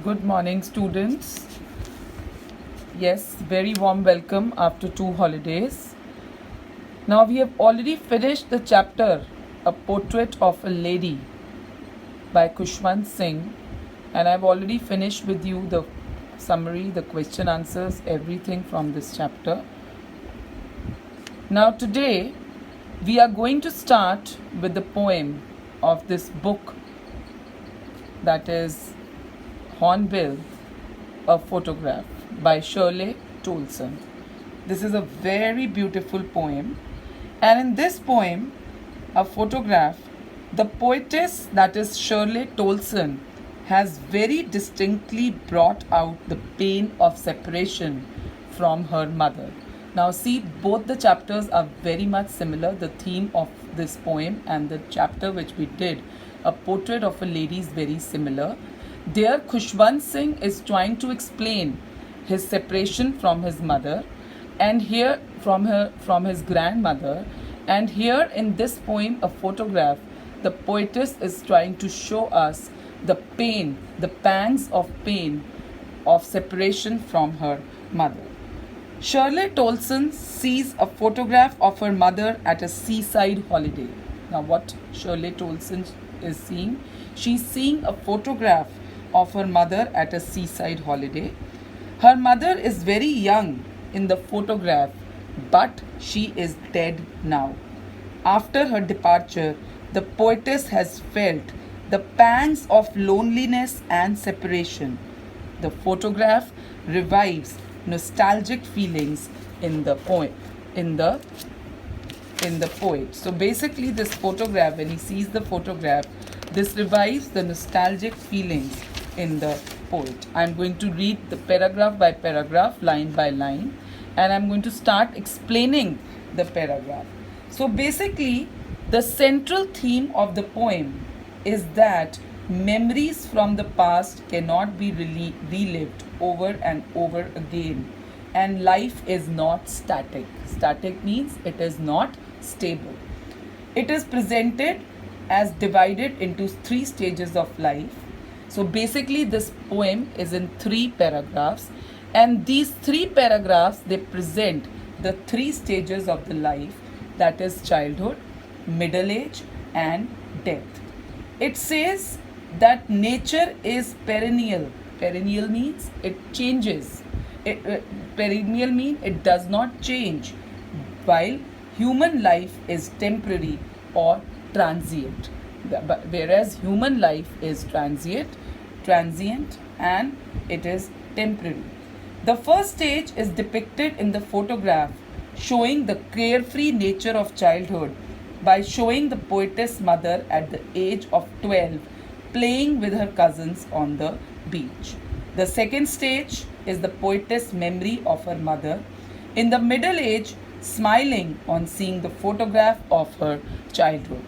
Good morning, students. Yes, very warm welcome after 2 holidays. Now, we have already finished the chapter A Portrait of a Lady by Khushwant Singh, and I've already finished with you the summary, the question answers, everything from this chapter. Now, today we are going to start with the poem of this book, that is Hornbill, a Photograph by Shirley Tolson. This is a very beautiful poem, and in this poem, A Photograph, the poetess, that is Shirley Tolson, has very distinctly brought out the pain of separation from her mother. Now, see, both the chapters are very much similar. The theme of this poem and the chapter which we did, A Portrait of a Lady, is very similar. There, Khushwant Singh is trying to explain his separation from his mother, and here from his grandmother, and here in this poem, A Photograph, the poetess is trying to show us the pain, the pangs of pain of separation from her mother. Shirley Tolson sees a photograph of her mother at a seaside holiday. Now, what Shirley Tolson is seeing? She's seeing a photograph of her mother at a seaside holiday. Her mother is very young in the photograph, but she is dead now. After her departure, the poetess has felt the pangs of loneliness and separation. The photograph revives nostalgic feelings in the poet. So basically, this photograph, when he sees the photograph, this revives the nostalgic feelings in the poet. I'm going to read the paragraph by paragraph, line by line, and I'm going to start explaining the paragraph. So basically, the central theme of the poem is that memories from the past cannot be relived over and over again, and life is not static. Static means it is not stable. It is presented as divided into 3 stages of life. So basically, this poem is in 3 paragraphs, and these 3 paragraphs, they present the 3 stages of the life, that is childhood, middle age, and death. It says that nature is perennial. Perennial means it changes. Perennial means it does not change, while human life is temporary or transient. Whereas human life is transient, and it is temporary. The first stage is depicted in the photograph, showing the carefree nature of childhood by showing the poetess mother at the age of 12 playing with her cousins on the beach. The second stage is the poetess' memory of her mother in the middle age, smiling on seeing the photograph of her childhood.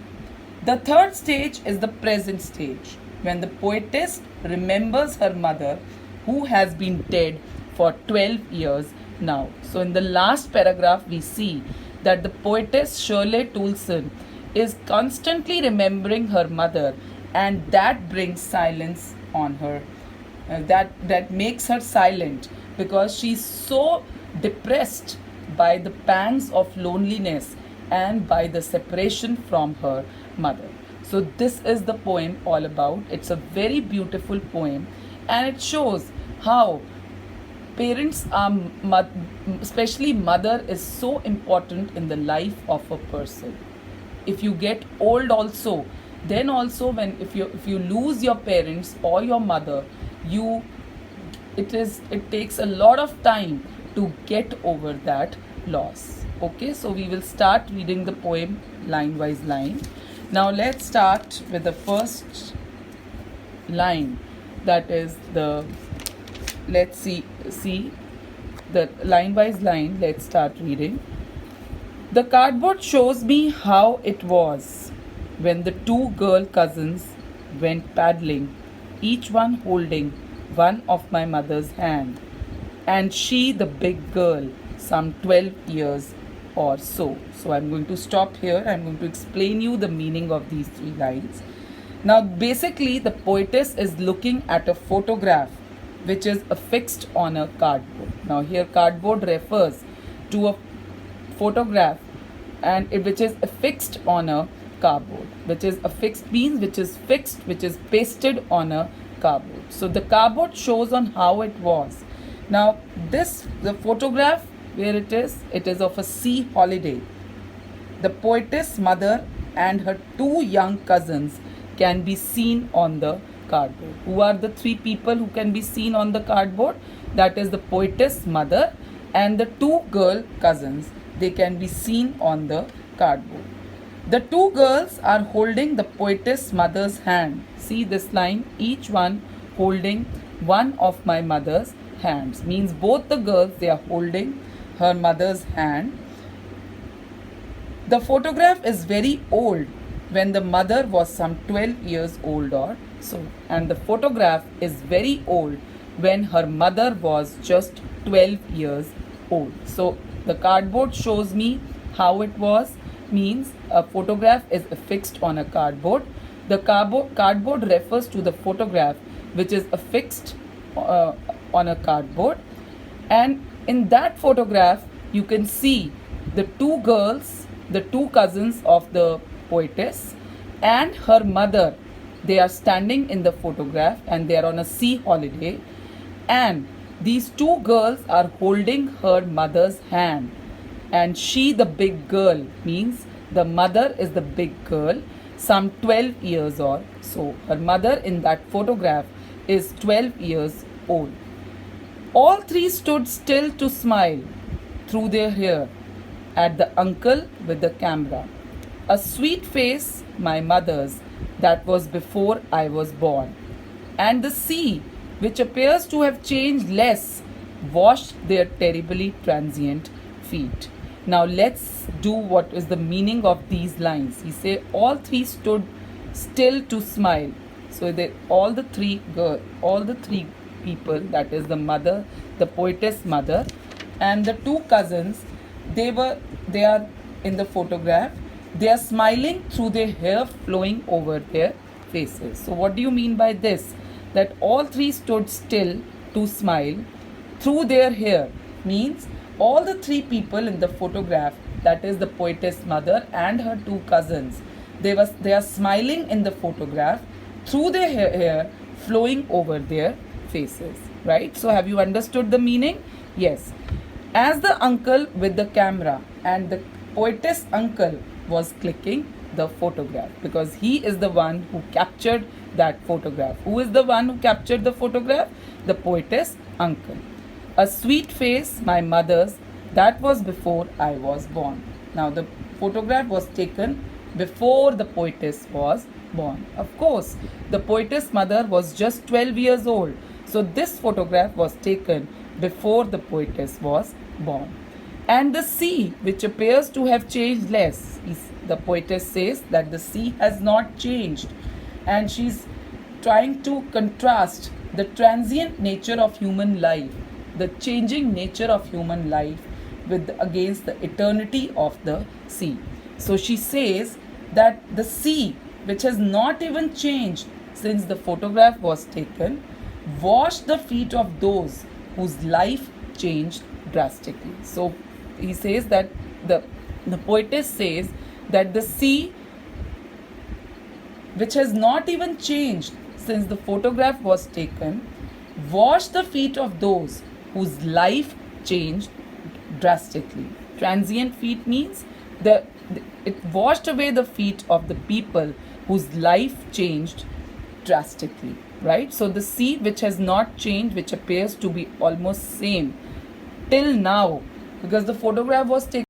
The third stage is the present stage, when the poetess remembers her mother, who has been dead for 12 years now. So, in the last paragraph, we see that the poetess Shirley Tolson is constantly remembering her mother, and that brings silence on her. That makes her silent because she's so depressed by the pangs of loneliness and by the separation from her mother. So this is the poem all about. It's a very beautiful poem, and it shows how parents are, especially mother, is so important in the life of a person. If you get old also, then also when if you lose your parents or your mother, it takes a lot of time to get over that loss. Okay, so we will start reading the poem line by line. Now let's start with the first line, that is the let's see the line by line. Let's start reading. The cardboard shows me how it was when the 2 girl cousins went paddling, each one holding one of my mother's hand, and she the big girl, some 12 years or so. So I'm going to stop here. I'm going to explain you the meaning of these 3 lines. Now, basically, the poetess is looking at a photograph which is affixed on a cardboard. Now, here cardboard refers to a photograph and which is affixed on a cardboard. Which is affixed means which is fixed, which is pasted on a cardboard. So the cardboard shows on how it was. Now, the photograph where it is of a sea holiday. The poetess' mother and her two young cousins can be seen on the cardboard. Who are the three people who can be seen on the cardboard? That is the poetess' mother and the two girl cousins. They can be seen on the cardboard. The two girls are holding the poetess' mother's hand. See this line, each one holding one of my mother's hands. Means both the girls, they are holding her mother's hand. The photograph is very old, when the mother was some 12 years old or so. And the photograph is very old when her mother was just 12 years old. So the cardboard shows me how it was. Means a photograph is affixed on a cardboard. The cardboard refers to the photograph which is affixed on a cardboard. And in that photograph, you can see the two girls, the two cousins of the poetess and her mother. They are standing in the photograph and they are on a sea holiday. And these two girls are holding her mother's hand. And she, the big girl, means the mother is the big girl, some 12 years or so. Her mother in that photograph is 12 years old. All three stood still to smile through their hair at the uncle with the camera. A sweet face, my mother's, that was before I was born. And the sea, which appears to have changed less, washed their terribly transient feet. Now let's do what is the meaning of these lines. He say all three stood still to smile. So all the three people, that is the mother, the poetess mother, and the two cousins, they are in the photograph. They are smiling through their hair flowing over their faces. So what do you mean by this? That all three stood still to smile through their hair means all the three people in the photograph, that is the poetess mother and her two cousins, they are smiling in the photograph through their hair flowing over their faces. Right? So have you understood the meaning? Yes. As the uncle with the camera and the poetess uncle was clicking the photograph, because he is the one who captured that photograph. Who is the one who captured the photograph? The poetess uncle. A sweet face, my mother's, that was before I was born. Now the photograph was taken before the poetess was born. Of course, the poetess mother was just 12 years old. So this photograph was taken before the poetess was born. And the sea, which appears to have changed less, the poetess says that the sea has not changed. And she's trying to contrast the transient nature of human life, the changing nature of human life against the eternity of the sea. So she says that the sea, which has not even changed since the photograph was taken, washed the feet of those whose life changed drastically. So he says that the poetess says that the sea, which has not even changed since the photograph was taken, washed the feet of those whose life changed drastically. Transient feet means it washed away the feet of the people whose life changed drastically. Right? So the sea, which has not changed, which appears to be almost same till now, because the photograph was taken